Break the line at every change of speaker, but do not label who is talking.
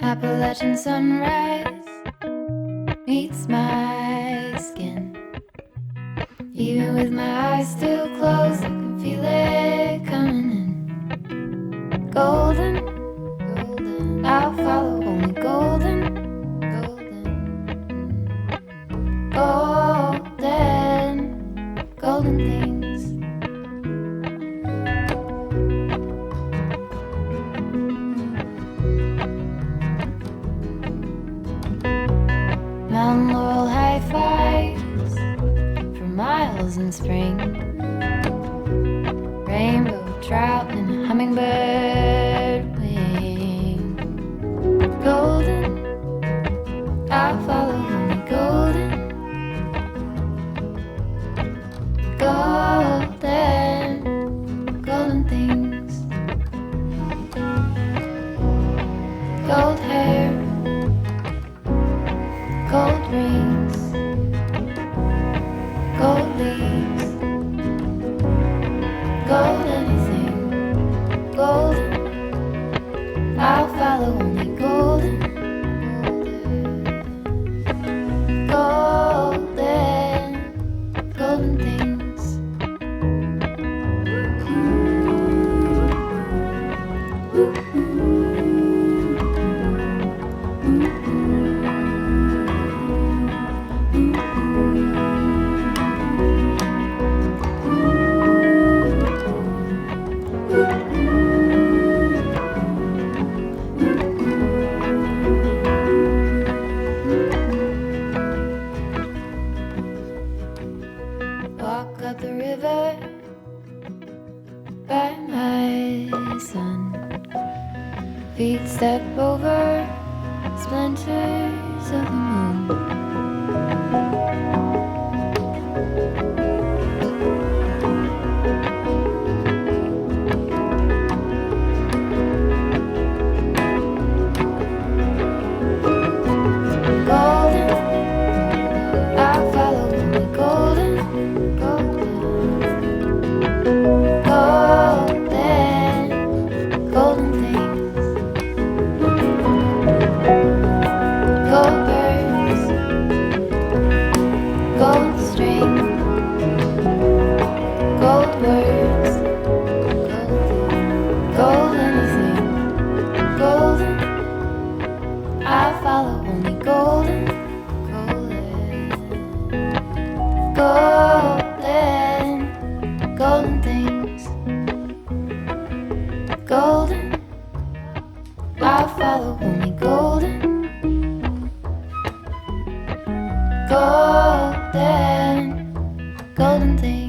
Appalachian sunrise meets my skin. Even with my eyes still closed, I can feel it coming in. Golden, golden, I'll follow only golden, golden, golden, golden things. Mountain laurel high fives for miles in spring. Rainbow trout and a hummingbird wing. Golden, I'll follow only golden, golden, golden things. Gold hair, gold rings, gold leaves, gold anything, golden, I'll follow only golden, golden, golden things. Walk up the river by my sun. Feet step over splinters of the moon. Golden, I'll follow only golden, golden, golden things. Gold birds, gold string, gold words, gold anything, golden, I'll follow only golden, golden, golden things. Golden, I'll follow only golden, golden, golden things.